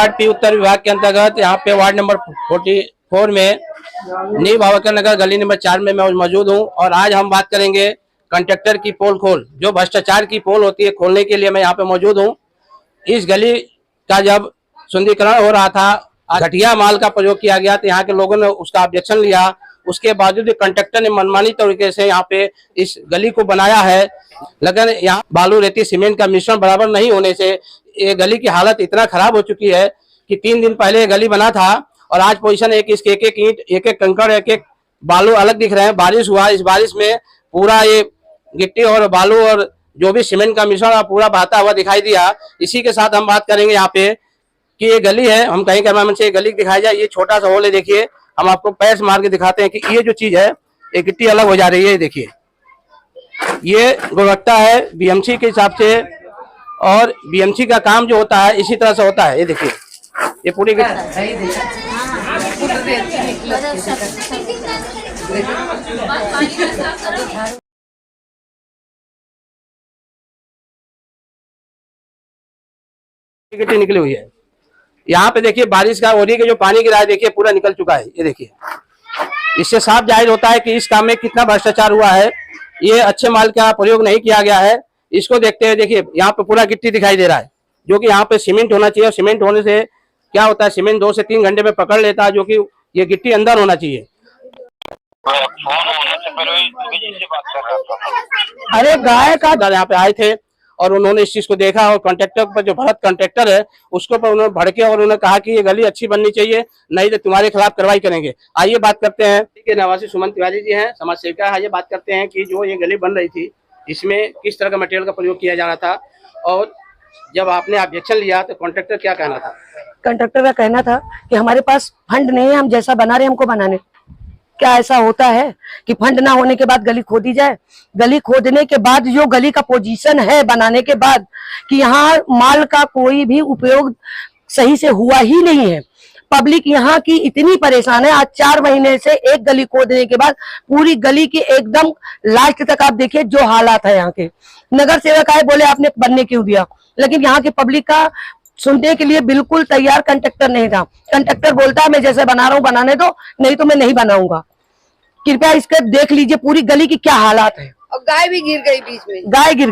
Ward P उत्तर विभाग के अंतर्गत यहाँ पे वार्ड नंबर 44 में न्यू भावकर नगर गली नंबर 4 में मैं मौजूद हूँ। और आज हम बात करेंगे कंट्रैक्टर की पोल खोल, जो भ्रष्टाचार की पोल होती है, खोलने के लिए मैं यहाँ पे मौजूद हूँ। इस गली का जब सुंदरीकरण हो रहा था, घटिया माल का प्रयोग किया गया, तो यहाँ के लोगों ने उसका ऑब्जेक्शन लिया। उसके बावजूद कंट्रैक्टर ने मनमानी तरीके से यहाँ पे इस गली को बनाया है। लेकिन यहाँ बालू रेती सीमेंट का मिश्रण बराबर नहीं होने से ये गली की हालत इतना खराब हो चुकी है कि 3 दिन पहले गली बना था और आज पोजीशन एक एक ईंट, एक एक कंकड़, एक एक बालू अलग दिख रहे हैं। बारिश हुआ, इस बारिश में पूरा ये गिट्टी और बालू और जो भी सीमेंट का मिश्रण पूरा बहता हुआ दिखाई दिया। इसी के साथ हम बात करेंगे यहाँ पे कि ये गली है, हम कहीं कैमरामैन से गली दिखाई जाए। ये छोटा सा होल है, देखिए, हम आपको पैर से मार के दिखाते हैं कि ये जो चीज है, ये गिट्टी अलग हो जा रही है। देखिए, ये गुणवत्ता है बीएमसी के हिसाब से, और बीएमसी का काम जो होता है इसी तरह से होता है। ये देखिए, ये पूरी गिट्टी निकली हुई है। यहाँ पे देखिए, बारिश का ओरी के जो पानी गिरा है, देखिए पूरा निकल चुका है। ये देखिए, इससे साफ जाहिर होता है कि इस काम में कितना भ्रष्टाचार हुआ है। ये अच्छे माल का प्रयोग नहीं किया गया है। इसको देखते हुए देखिए, यहाँ पे पूरा गिट्टी दिखाई दे रहा है, जो कि यहाँ पे सीमेंट होना चाहिए। सीमेंट होने से क्या होता है, सीमेंट 2 से 3 घंटे में पकड़ लेता है, जो कि ये गिट्टी अंदर होना चाहिए। अरे गाय का यहाँ पे आए थे और उन्होंने इस चीज को देखा और कॉन्ट्रैक्टर पर, जो भरत कॉन्ट्रैक्टर है, उसके ऊपर उन्होंने भड़के और उन्होंने कहा कि ये गली अच्छी बननी चाहिए, नहीं तो तुम्हारे खिलाफ कार्रवाई करेंगे। आइए बात करते हैं के निवासी सुमन तिवारी जी हैं, समाज सेविका है। आइए बात करते हैं कि जो ये गली बन रही थी, इसमें किस तरह का मटेरियल का प्रयोग किया जा रहा था, और जब आपने ऑब्जेक्शन लिया तो कॉन्ट्रैक्टर क्या कहना था? कॉन्ट्रैक्टर का कहना था कि हमारे पास फंड नहीं है, हम जैसा बना रहे हमको बनाने। क्या ऐसा होता है कि फंड ना होने के बाद गली खोदी जाए? गली खोदने के बाद जो गली का पोजीशन है बनाने के बाद, कि यहाँ माल का कोई भी उपयोग सही से हुआ ही नहीं है। पब्लिक यहाँ की इतनी परेशान है। आज 4 महीने से एक गली खोदने के बाद पूरी गली की एकदम लास्ट तक आप देखिए जो हालात है। यहाँ के नगर सेवक आए, बोले आपने बनने क्यों दिया, लेकिन यहाँ की पब्लिक का सुनने के लिए बिल्कुल तैयार कंट्रैक्टर नहीं था। कंट्रैक्टर बोलता है मैं जैसे बना रहा हूँ बनाने दो, नहीं तो मैं नहीं बनाऊंगा। कृपया इसके देख लीजिए पूरी गली की क्या हालात है। और गाय भी गिर गई बीच में, गाय गिर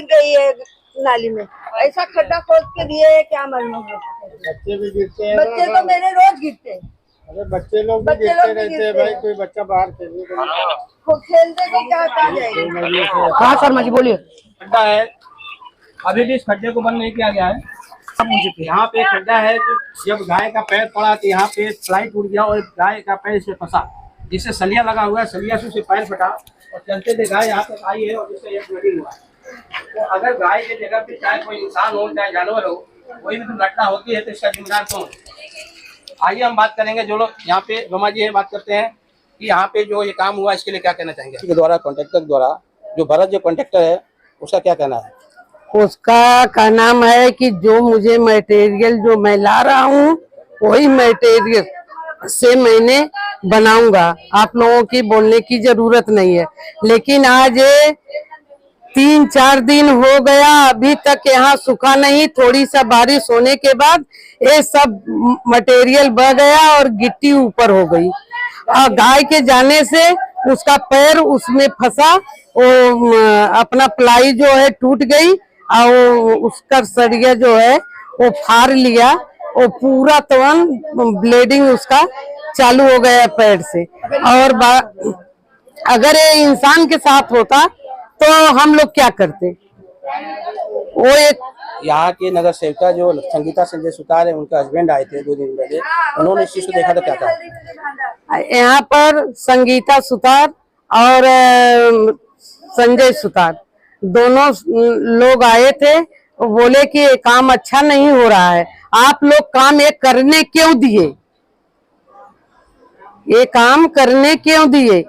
गई है नाली में। ऐसा खड्डा खोद के दिए है, क्या मालूम। बच्चे भी गिरते हैं, बच्चे तो मेरे रोज गिरते हैं। अरे बच्चे लोग भी गिरते रहते हैं भाई। कोई बच्चा बाहर खेलते तो क्या जाएगा। हाँ शर्मा जी बोलिए। खड्डा है, अभी भी इस खड्डे को बंद नहीं किया गया है। यहाँ पे खड्डा है, जब गाय का पैर पड़ा तो यहाँ पे प्लाई टूट गया और गाय का पैर इसमें फंसा, जिससे सलिया लगा हुआ है, सलिया से उसे पैर फटा और चलते थे गाय यहाँ तक आई है और जिससे एक ब्लीडिंग हुआ। तो अगर गाय के जगह पे चाहे कोई इंसान हो चाहे जानवर हो, कोई भी घटना होती है तो इसका जिम्मेदार कौन? आइए हम बात करेंगे जो लोग यहाँ पे रोमा जी है, बात करते हैं कि यहाँ पे जो ये काम हुआ इसके लिए क्या कहना चाहेंगे? इसके द्वारा कॉन्ट्रैक्टर द्वारा जो भरत जो कॉन्ट्रैक्टर है उसका क्या कहना है? उसका कहना है कि जो मुझे मटेरियल जो मैं ला रहा हूँ वही मटेरियल से मैंने बनाऊंगा। आप लोगों की बोलने की जरूरत नहीं है। लेकिन आज 3-4 दिन हो गया, अभी तक यहाँ सूखा नहीं। थोड़ी सा बारिश होने के बाद ये सब मटेरियल बह गया और गिट्टी ऊपर हो गई। और गाय के जाने से उसका पैर उसमें फंसा, वो अपना प्लाई जो है टूट गई और उसका सरिया जो है वो फाड़ लिया, वो पूरा तुरंत ब्लीडिंग उसका चालू हो गया पैर से। और अगर ये इंसान के साथ होता तो हम लोग क्या करते? वो एक यहाँ के नगर सेविका जो संगीता संजय सुतार है, उनके हस्बैंड आए थे 2 दिन पहले, उन्होंने इस चीज को देखा तो क्या कहा? यहाँ पर संगीता सुतार और संजय सुतार दोनों लोग आए थे। बोले कि ये काम अच्छा नहीं हो रहा है, आप लोग काम ये करने क्यों दिए? ये काम करने क्यों दिए?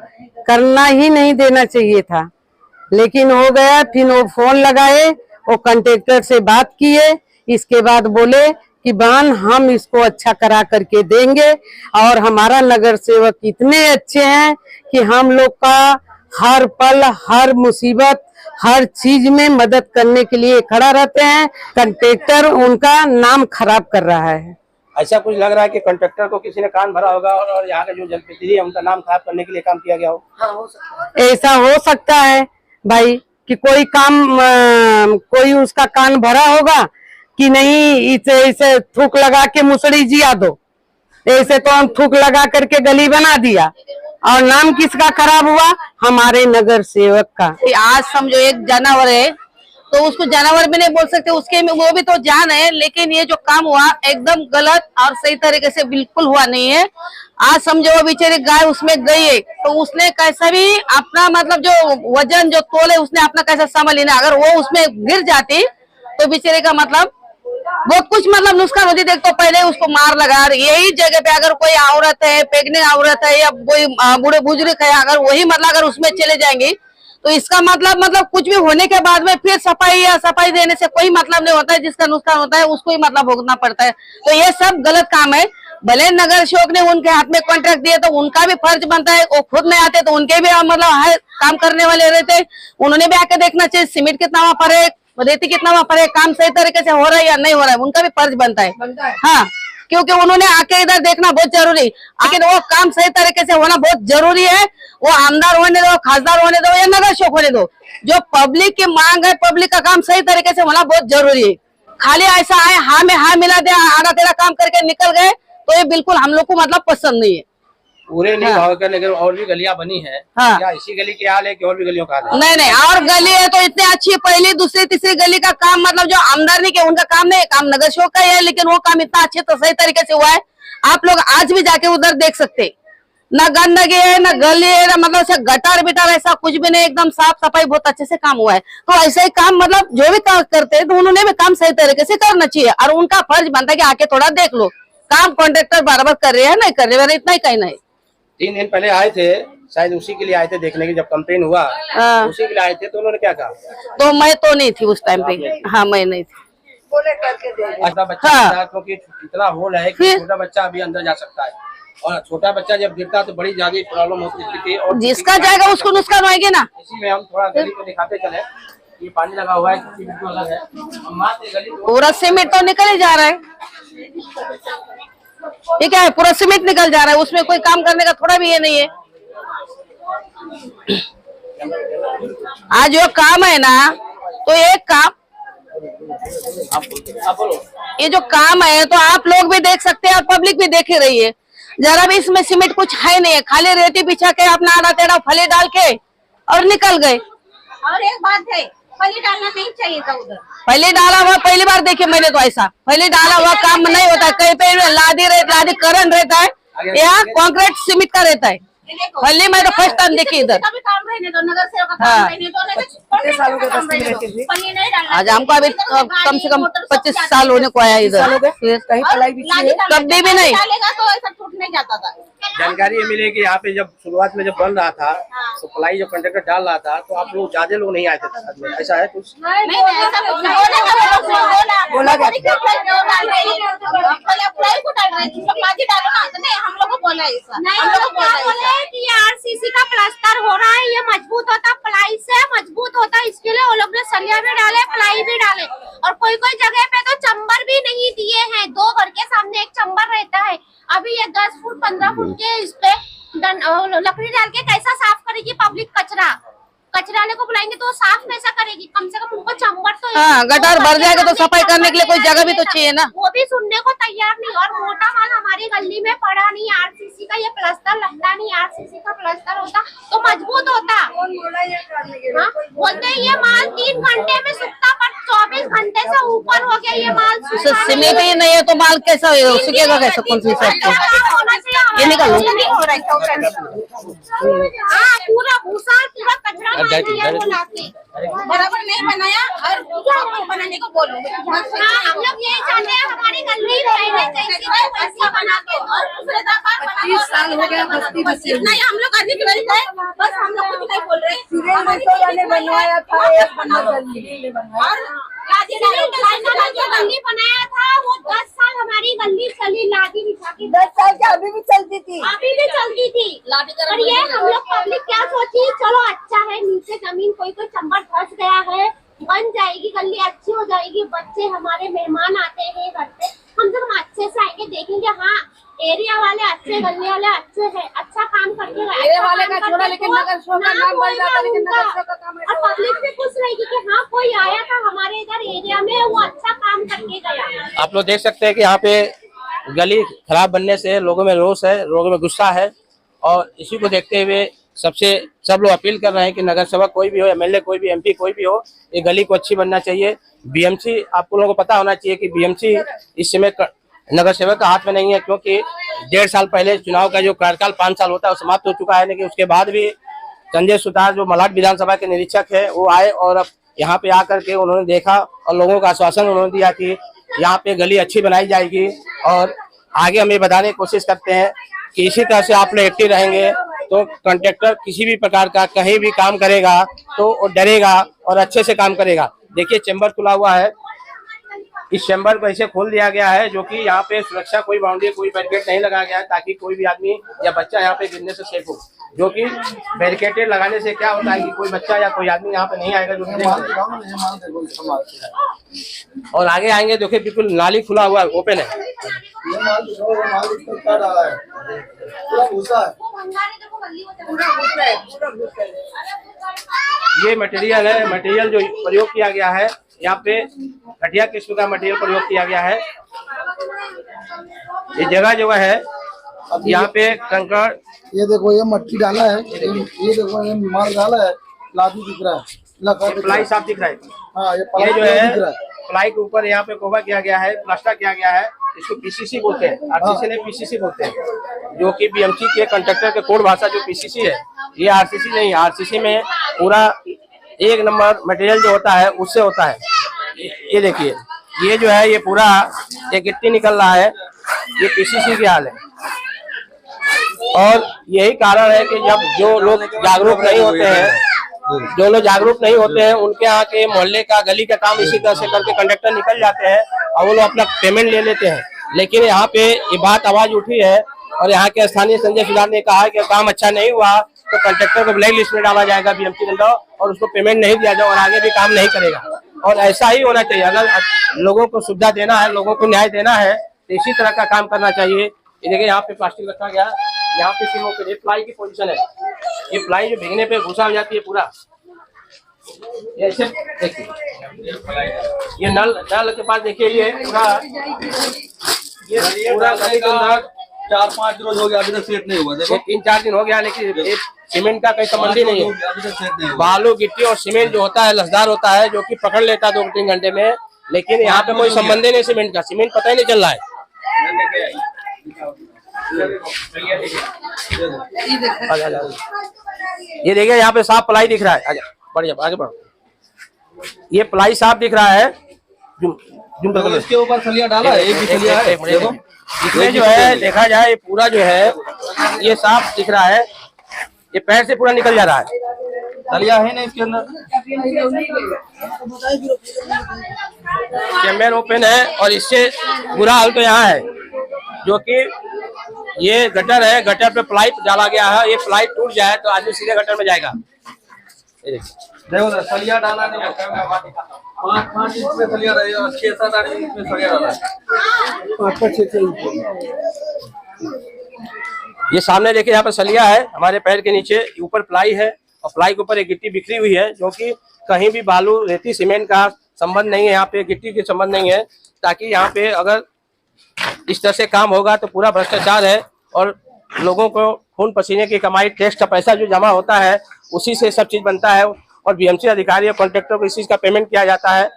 करना ही नहीं देना चाहिए था, लेकिन हो गया। फिर वो फोन लगाए, वो कॉन्ट्रैक्टर से बात किए। इसके बाद बोले कि बहन हम इसको अच्छा करा करके देंगे, और हमारा नगर सेवक इतने अच्छे हैं कि हम लोग का हर पल हर मुसीबत हर चीज में मदद करने के लिए खड़ा रहते हैं। कंट्रेक्टर उनका नाम खराब कर रहा है। ऐसा कुछ लग रहा है कि कंट्रैक्टर को किसी ने कान भरा होगा और यहाँ के जो जनप्रतिनिधि है उनका नाम खराब करने के लिए काम किया गया हो। ऐसा हो सकता है भाई कि कोई काम कोई उसका कान भरा होगा कि नहीं, इसे थूक लगा के मुसड़ी जिया दो, ऐसे तो हम थूक लगा करके गली बना दिया। और नाम किसका खराब हुआ? हमारे नगर सेवक का। आज समझो एक जानवर है तो उसको जानवर भी नहीं बोल सकते, उसके में वो भी तो जान है, लेकिन ये जो काम हुआ एकदम गलत और सही तरीके से बिल्कुल हुआ नहीं है। आज समझो वो बेचारी गाय उसमें गई है तो उसने कैसा भी अपना मतलब जो वजन जो तोल है उसने अपना कैसा संभाल लेना, अगर वो उसमें गिर जाती तो बेचारे का मतलब बहुत कुछ मतलब नुकसान होती। देख तो पहले उसको मार लगा, यही जगह पे अगर कोई औरत है, प्रेग्नेंट औरत है या कोई बूढ़े बुजुर्ग है, अगर वही मतलब अगर उसमें चले जाएंगे तो इसका मतलब कुछ भी होने के बाद में फिर सफाई देने से कोई मतलब नहीं होता है। जिसका नुकसान होता है उसको ही मतलब भुगतना पड़ता है। तो ये सब गलत काम है। भले नगर सेवक ने उनके हाथ में कॉन्ट्रैक्ट दिए तो उनका भी फर्ज बनता है, वो खुद नहीं आते तो उनके भी मतलब काम करने वाले रहते, उन्होंने भी आके देखना चाहिए सीमेंट कितना वहां पर है, रेती कितना वहां पर है, काम सही तरीके से हो रहा है या नहीं हो रहा है, उनका भी फर्ज बनता है। हाँ, क्योंकि उन्होंने आके इधर देखना बहुत जरूरी, लेकिन वो काम सही तरीके से होना बहुत जरूरी है। वो आमदार होने दो, खासदार होने दो या नगर सेवक होने दो, जो पब्लिक की मांग है, पब्लिक का काम सही तरीके से होना बहुत जरूरी है। खाली ऐसा है हाँ में हाँ मिला दे, आधा तेरा काम करके निकल गए तो ये बिल्कुल हम लोग को मतलब पसंद नहीं है। पूरे नहीं भावकर नगर और भी गलियां बनी है। हाँ। क्या इसी गली के हाल है कि और भी गलियों का हाल है? नहीं और गली है तो इतनी अच्छी, पहली दूसरी तीसरी गली का काम मतलब जो आमदार नहीं के उनका काम नहीं, काम नगर सेवक का ही है, लेकिन वो काम इतना अच्छे तो सही तरीके से हुआ है। आप लोग आज भी जाके उधर देख सकते, न गंदगी है न गली है, न मतलब ऐसा गटार बिटार ऐसा कुछ भी नहीं, एकदम साफ सफाई बहुत अच्छे से काम हुआ है। तो ऐसे ही काम मतलब जो भी काम करते हैं तो उन्होंने भी काम सही तरीके से करना चाहिए और उनका फर्ज बनता है कि आके थोड़ा देख लो काम कॉन्ट्रेक्टर बराबर कर रहे हैं नहीं कर रहे हैं, इतना ही कहना है। 3 दिन पहले आए थे, शायद उसी के लिए आए थे देखने की, जब कंप्लेन हुआ उसी के लिए आए थे, तो उन्होंने क्या कहा? तो मैं तो नहीं थी उस टाइम पे। हाँ, मैं नहीं थी। बोले करके दे दे। छोटा बच्चा था, क्योंकि इतना होल है कि छोटा बच्चा अभी अंदर जा सकता है और छोटा बच्चा जब गिरता तो बड़ी ज्यादा प्रॉब्लम होती थी। और जिसका जाएगा उसको नुकसान होगी ना। इसी में हम थोड़ा गली को दिखाते चले, ये पानी लगा हुआ है, बिल्कुल अलग है, गली पूरा सीमेंट तो निकल ही जा रहा है, ये क्या है, पूरा सीमेंट निकल जा रहा है, उसमें कोई काम करने का थोड़ा भी ये नहीं है। आज जो काम है ना, तो एक काम ये जो काम है तो आप लोग भी देख सकते हैं और पब्लिक भी देख ही रही है। जरा भी इसमें सीमेंट कुछ है नहीं है, खाली रेती बिछा के अपना आधा टेढ़ा फली डाल के और निकल गए। और एक बात है, फली डालना नहीं चाहिए था उधर। पहले डाला हुआ, पहली बार देखे मैंने तो ऐसा पहले डाला हुआ काम नहीं होता है। कहीं पे लादी करंट रहता है, यहाँ कंक्रीट सीमेंट का रहता है। फली मैं तो फर्स्ट टाइम देखी इधर। काम रहने दो, नगर सेवक का काम रहने दो, आज हमको अभी कम से कम 25 साल होने को आया इधर, कभी भी नहीं डालेगा तो ऐसा टूट नहीं जाता था। जानकारी ये मिली कि यहाँ पे जब शुरुआत में जब बन रहा था तो प्लाई जो कंडक्टर डाल रहा था तो आप लोग ज्यादा लोग नहीं आए थे साथ में, ऐसा है कुछ? नहीं ऐसा कुछ नहीं बोला हम लोग को बोला ऐसा, हम लोग को बोला कि आरसीसी का प्लास्टर हो रहा है, ये मजबूत होता, प्लाई से मजबूत होता, इसके लिए वो लोग ने सलिया भी डाले, प्लाई भी डाले। और कोई कोई जगह पे तो चंबर भी नहीं दिए हैं, 2 घर के सामने एक चंबर रहता है। अभी ये 10 फुट 15 फुट के इस पे लकड़ी डाल के कैसा साफ करेगी पब्लिक? कचरा वाले को बुलाएंगे तो साफ कैसा करेगी? कम से कम उनको चंबर तो गटार भर जाएगा तो सफाई करने के लिए कोई जगह भी तो चाहिए ना। वो भी सुनने को तैयार नहीं। और मोटा माल हमारी गली में पड़ा नहीं, आरसीसी का ये प्लास्टर लगता नहीं, आरसीसी का प्लास्टर होता तो मजबूत होता। बोलते ये माल 3 घंटे में सूखता, पर 24 घंटे से ऊपर हो गया ये माल। सीमेंट ही नहीं है तो माल कैसा सूखेगा कैसे? कौन सी ये निकल पूरा भूसा पूरा कचरा बराबर नहीं बनाया और बनाने को बोलो। हम लोग ये चाहते हैं हमारी गली पहले जैसी बना के, और दूसरे 25 साल हो गया नहीं, हम लोग अधिकारी है, बस हम लोग कुछ नहीं बोल रहे। बनवाया था, एक बना और जो गली बनाया था वो 10 साल हमारी गली चली, लादी बिछा के 10 साल के अभी भी चलती थी। अभी भी चलती थी। और ये हम लोग पब्लिक क्या सोची, चलो अच्छा है नीचे जमीन कोई चंबर धस गया है, बन जाएगी गली, अच्छी हो जाएगी, बच्चे हमारे मेहमान आते हैं घर पे, हम जब अच्छे से आएंगे देखेंगे हाँ एरिया वाले अच्छे, गली वाले अच्छे हैं, अच्छा काम करके एरिया वाले का छोड़ा, लेकिन नगर शो का नाम बढ़ जाता है, लेकिन नगर शो का काम और पब्लिक भी खुश रहेगी कि हाँ कोई आया था हमारे इधर एरिया में, वो अच्छा काम करके गया। आप लोग देख सकते हैं कि यहाँ पे गली खराब बनने से लोगों में रोष है, लोगों में गुस्सा है, और इसी को देखते हुए सब लोग अपील कर रहे हैं कि नगर सेवक कोई भी हो, एमएलए कोई भी, एमपी कोई भी हो, ये गली को अच्छी बनना चाहिए। बीएमसी आपको लोगों को पता होना चाहिए कि बीएमसी इस समय नगर सेवक का हाथ में नहीं है, क्योंकि 1.5 साल पहले चुनाव का जो कार्यकाल 5 साल होता है वो समाप्त हो चुका है। लेकिन उसके बाद भी संजय सुतार जो मलाड विधानसभा के निरीक्षक है वो आए और अब यहाँ पे आकर के उन्होंने देखा और लोगों का आश्वासन उन्होंने दिया कि यहाँ पे गली अच्छी बनाई जाएगी। और आगे हम ये बताने की कोशिश करते हैं कि इसी तरह से आप लोग एक्टिव रहेंगे तो कॉन्ट्रैक्टर किसी भी प्रकार का कहीं भी काम करेगा तो वो डरेगा और अच्छे से काम करेगा। देखिए चैम्बर खुला हुआ है, इस चैम्बर को ऐसे खोल दिया गया है जो कि यहाँ पे सुरक्षा कोई बाउंड्री कोई बैरिकेड नहीं लगाया गया है ताकि कोई भी आदमी या बच्चा यहाँ पे गिरने से सेफ हो। जो कि बैरिकेड लगाने से क्या होता है कि कोई बच्चा या कोई आदमी यहाँ पे नहीं आएगा जो और आगे आएंगे देखिए बिल्कुल नाली खुला हुआ है, ओपन है। ये मटेरियल है, मटेरियल जो प्रयोग किया गया है यहाँ पे घटिया किस्म का मटेरियल प्रयोग किया गया है। ये जगह है यहाँ पे कंकड़, ये देखो ये मट्टी डाला है, ये देखो ये माल डाला है, लादी दिख रहा है, प्लाई साफ दिख रहा है। हाँ, ये जो है प्लाई के ऊपर यहाँ पे कोबा किया गया है, प्लास्टर किया गया है, इसको पीसीसी बोलते हैं, आरसीसी नहीं पीसीसी बोलते हैं, जो कि बीएमसी के कंट्रैक्टर के कोड भाषा जो पीसीसी है, ये आरसीसी नहीं है। आरसीसी में पूरा 1 नंबर मटेरियल जो होता है उससे होता है। ये देखिए ये जो है ये पूरा ये गिट्टी निकल रहा है, ये पीसीसी की हाल है। और यही कारण है कि जब जो लोग जागरूक नहीं होते हैं, उनके यहाँ के मोहल्ले का गली का काम इसी तरह से करके कंडक्टर निकल जाते हैं और वो लोग अपना पेमेंट ले लेते हैं। लेकिन यहाँ पे ये बात आवाज उठी है और यहाँ के स्थानीय संजय सुधार ने कहा कि काम अच्छा नहीं हुआ तो कंडक्टर को ब्लैक लिस्ट में डाला जाएगा बीएमसी के अंदर और उसको पेमेंट नहीं दिया जाए और आगे भी काम नहीं करेगा। और ऐसा ही होना चाहिए, अगर लोगों को सुविधा देना है, लोगों को न्याय देना है तो इसी तरह का काम करना चाहिए। ये देखिए यहाँ पे प्लास्टिक रखा गया, यहाँ पे सिर्फ ये प्लाई की पोजीशन है, ये प्लाई जो भीगने पे घुसा हो जाती है पूरा। ये ऐसे देखिए ये नल के पास देखिए ये पूरा गली के अंदर 4-5 रोज हो गया अभी तक सेट नहीं हुआ। देखो 3-4 दिन हो गया, लेकिन सीमेंट का कोई संबंध ही नहीं है। बालू गिट्टी और सीमेंट जो होता है लसदार होता है जो कि पकड़ लेता है 2-3 घंटे में, लेकिन यहाँ पे कोई संबंध ही नहीं सीमेंट का, सीमेंट पता ही नहीं चल रहा है। ये देखिए यहाँ पे साफ प्लाई दिख रहा है, आगे बढ़िया आगे बढ़ो, ये प्लाई साफ दिख रहा है। इसके ऊपर सलिया डाला है, एक भी सलिया है। देखो इसमें जो है देखा जाए पूरा जो है ये साफ दिख रहा है, ये पैर से पूरा निकल जा रहा है, सलिया है ना इसके अंदर। चैम्बर ओपन है और इससे बुरा हाल तो यहाँ है जो कि ये गटर है, गटर पे प्लाई डाला गया है, ये प्लाई टूट जाए तो आदमी सीधे गटर में जाएगा। देखो सलिया डाला, 5-5 इंच में सलिया रहेगा, 6-7-8 इंच में सलिया डाला है। ये सामने देखिए यहाँ पर सलिया है, हमारे पैर के नीचे ऊपर प्लाई है और प्लाई के ऊपर एक गिट्टी बिखरी हुई है जो कि कहीं भी बालू रेती सीमेंट का संबंध नहीं है, यहाँ पे गिट्टी के संबंध नहीं है, ताकि यहाँ पे अगर इस तरह से काम होगा तो पूरा भ्रष्टाचार है और लोगों को खून पसीने की कमाई, टैक्स का पैसा जो जमा होता है उसी से सब चीज बनता है और बीएमसी अधिकारी और कॉन्ट्रैक्टर को इस चीज का पेमेंट किया जाता है।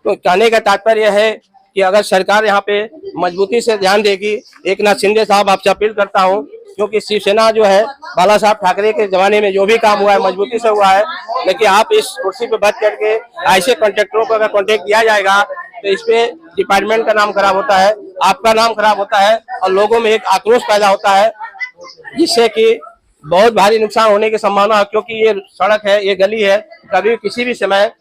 तो कहने का तात्पर्य है कि अगर सरकार यहाँ पे मजबूती से ध्यान देगी, एक नाथ शिंदे साहब आपसे अपील करता हूँ, क्योंकि शिवसेना जो है बाला साहब ठाकरे के जमाने में जो भी काम हुआ है मजबूती से हुआ है, लेकिन आप इस कुर्सी पे बैठ करके ऐसे कॉन्ट्रैक्टरों को अगर कॉन्ट्रैक्ट दिया जाएगा तो इस पे डिपार्टमेंट का नाम खराब होता है, आपका नाम खराब होता है और लोगों में एक आक्रोश पैदा होता है जिससे कि बहुत भारी नुकसान होने की संभावना है। क्योंकि ये सड़क है, ये गली है, कभी किसी भी समय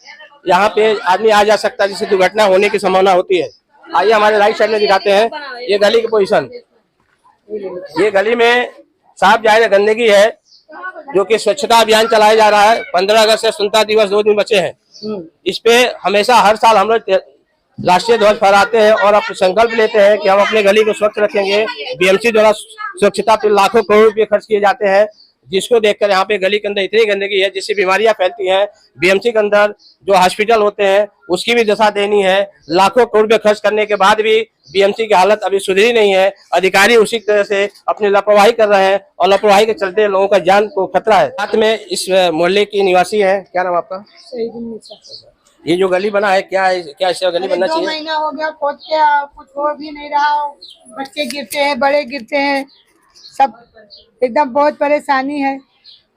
यहाँ पे आदमी आ जा सकता है जिससे दुर्घटना होने की संभावना होती है। आइए हमारे राइट साइड में दिखाते हैं ये गली की पोजीशन। ये गली में साफ जाहिर गंदगी है, जो कि स्वच्छता अभियान चलाया जा रहा है। 15 अगस्त से स्वतंत्रता दिवस 2 दिन बचे हैं। इस पे हमेशा हर साल हम लोग राष्ट्रीय ध्वज फहराते हैं और अब संकल्प लेते हैं कि हम अपने गली को स्वच्छ रखेंगे। बीएमसी द्वारा स्वच्छता पे लाखों करोड़ रुपए खर्च किए जाते हैं, जिसको देखकर यहाँ पे गली के अंदर इतनी गंदगी है जिससे बीमारियां फैलती हैं। बीएमसी के अंदर जो हॉस्पिटल होते हैं उसकी भी दशा देनी है। लाखों करोड़ रुपए खर्च करने के बाद भी बीएमसी की हालत अभी सुधरी नहीं है। अधिकारी उसी तरह से अपनी लापरवाही कर रहे हैं और लापरवाही के चलते लोगों का जान को खतरा है। साथ में इस मोहल्ले की निवासी है, क्या नाम आपका? ये जो गली बना है क्या ऐसा गली बनना चाहिए? 2 महीना हो गया खोद के, कुछ हो भी नहीं रहा। बच्चे गिरते हैं, बड़े गिरते हैं, सब एकदम बहुत परेशानी है।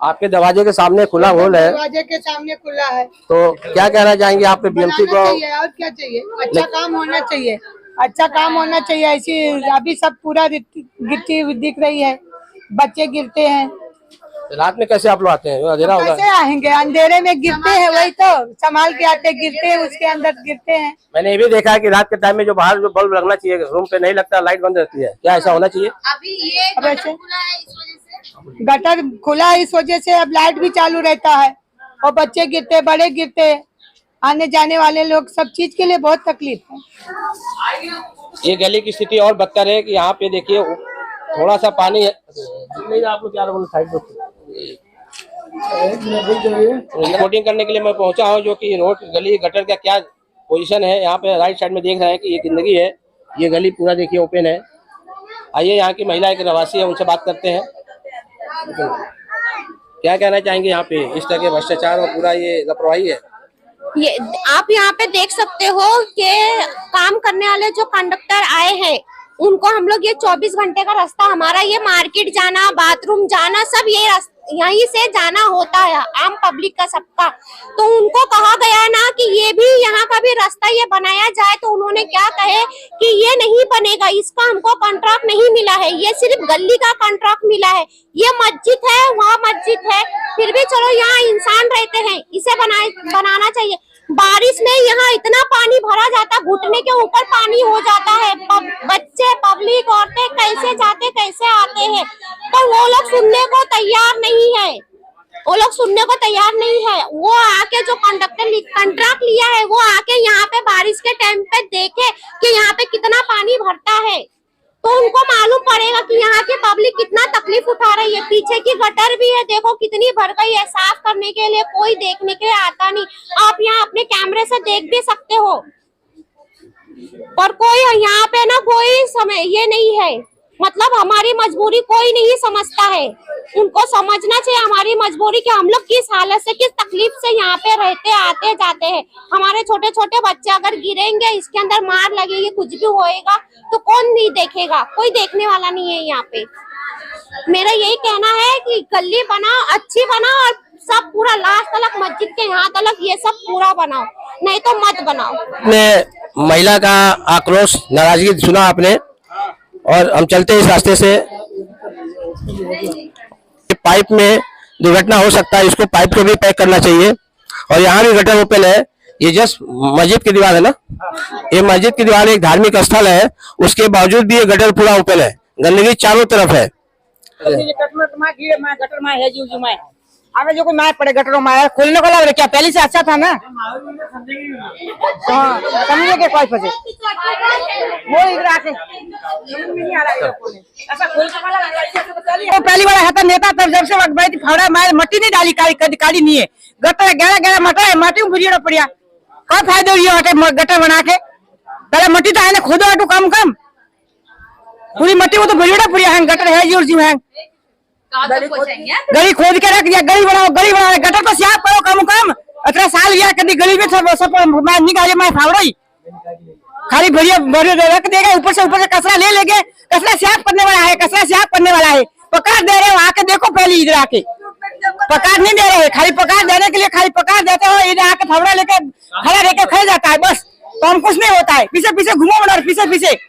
आपके दरवाजे के सामने खुला होल है, दरवाजे के सामने खुला है, तो क्या कहना चाहेंगे आप बीएमसी को? चाहिए और क्या चाहिए? अच्छा काम होना चाहिए, अच्छा काम होना चाहिए। ऐसी अभी सब पूरा गिट्टी दिख रही है, बच्चे गिरते हैं। रात में कैसे आप लोग आते हैं? अंधेरा होगा। कैसे आएंगे? अंधेरे में गिरते हैं, वही तो संभाल के आते, गिरते हैं, उसके अंदर गिरते हैं। मैंने ये भी देखा है कि रात के टाइम में जो बाहर जो बल्ब लगना चाहिए रूम पे नहीं लगता, लाइट बंद रहती है। क्या ऐसा होना चाहिए? अभी ये अब ऐसे गटर खुला है इस वजह से, गटर खुला है इस वजह से अब लाइट भी चालू रहता है और बच्चे गिरते, बड़े गिरते, आने जाने वाले लोग, सब चीज के लिए बहुत तकलीफ है। ये गली की स्थिति और बदतर है कि यहाँ पे देखिए थोड़ा सा पानी है। नहीं, आप लोग क्या साइड रिपोर्टिंग करने के लिए मैं पहुंचा हूं, जो कि रोड गली गटर का क्या पोजीशन है। यहाँ पे राइट साइड में देख रहे हैं कि ये गंदगी है। ये गली पूरा देखिए ओपन है। आइए यहाँ की महिला एक निवासी है, उनसे बात करते हैं। क्या कहना चाहेंगे यहाँ पे इस तरह के भ्रष्टाचार और पूरा ये लापरवाही है? ये आप यहाँ पे देख सकते हो कि काम करने वाले जो कंडक्टर आए हैं उनको हम लोग ये 24 घंटे का रास्ता, हमारा ये मार्केट जाना, बाथरूम जाना, सब ये यहीं से जाना होता है, आम पब्लिक का सबका। तो उनको कहा गया ना कि ये भी यहाँ का भी रास्ता ये बनाया जाए, तो उन्होंने क्या कहे कि ये नहीं बनेगा, इसका हमको कॉन्ट्रैक्ट नहीं मिला है, ये सिर्फ गली का कॉन्ट्रैक्ट मिला है। ये मस्जिद है, वहाँ मस्जिद है, फिर भी चलो यहाँ इंसान रहते हैं, इसे बनाना चाहिए। बारिश में यहाँ इतना पानी भरा जाता, घुटने के ऊपर पानी हो जाता है। बच्चे, पब्लिक, औरतें कैसे जाते कैसे आते हैं, तो वो लोग सुनने को तैयार नहीं है। वो लोग सुनने को तैयार नहीं है। वो आके जो कंडक्टर कॉन्ट्रैक्ट लिया है वो आके यहाँ पे बारिश के टाइम पे देखे कि यहाँ पे कितना पानी भरता है, तो उनको मालूम पड़ेगा कि यहाँ की पब्लिक कितना तकलीफ उठा रही है। पीछे की गटर भी है, देखो कितनी भर गई है, साफ करने के लिए कोई देखने के लिए आता नहीं। आप यहाँ अपने कैमरे से देख भी सकते हो, पर कोई यहाँ पे ना कोई समय ये नहीं है, मतलब हमारी मजबूरी कोई नहीं समझता है। उनको समझना चाहिए हमारी मजबूरी कि हम लोग किस हालत से, किस तकलीफ से यहाँ पे रहते आते जाते हैं। हमारे छोटे छोटे बच्चे अगर गिरेंगे, इसके अंदर मार लगेगी, कुछ भी होएगा तो कौन नहीं देखेगा? कोई देखने वाला नहीं है यहाँ पे। मेरा यही कहना है कि गली बनाओ, अच्छी बनाओ, और सब पूरा लास्ट तक मस्जिद के यहाँ तक ये सब पूरा बनाओ, नहीं तो मत बनाओ। महिला का आक्रोश, नाराजगी सुना आपने, और हम चलते इस रास्ते से। पाइप में दुर्घटना हो सकता है, इसको पाइप को भी पैक करना चाहिए। और यहाँ भी गटर ओपन है। ये जस्ट मस्जिद की दीवार है ना, ये मस्जिद की दीवार एक धार्मिक स्थल है, उसके बावजूद भी ये गटर पूरा ओपन है, गंदगी चारों तरफ है। अबे जो कोई मार पड़े गटरों में खोलने को लग रहा, क्या पहले से अच्छा था ना? समझे के कोई फंसे वो इधर आके नहीं आ रहा है, ऐसा खोल के वाला पहली बार हता नेता, तब जब से बैठ फावड़ा मार मट्टी नहीं डाली, काली नहीं है, गटर गहरा गहरा मटा है, माटी में भुजिया पड़िया, क्या फायदा हुई हटे गटर बना के? पहले मट्टी तो है ना, खोदो हटो कम कम, पूरी मट्टी वो तो भुजिया पड़िया है, गटर है जी और जी है, गली खोद के रख दिया, गली बनाओ, गटर तो साफ करो कम कम। इतना साल गया कभी गली में सब निकाले, मैं फावड़ा खाली भरिया रख देगा, ऊपर से कचरा ले लेंगे, कचरा साफ करने वाला है, कचरा साफ करने वाला है, पकार दे रहे हो, आके देखो पहले इधर आके, पकार नहीं दे रहे, खाली पकार देने के लिए खाली पकार देते हो, इधर आके फावड़ा लेके खड़ा लेके खा जाता है बस, तो हम कुछ नहीं होता है। पीछे पीछे घूमो बना, पीछे पीछे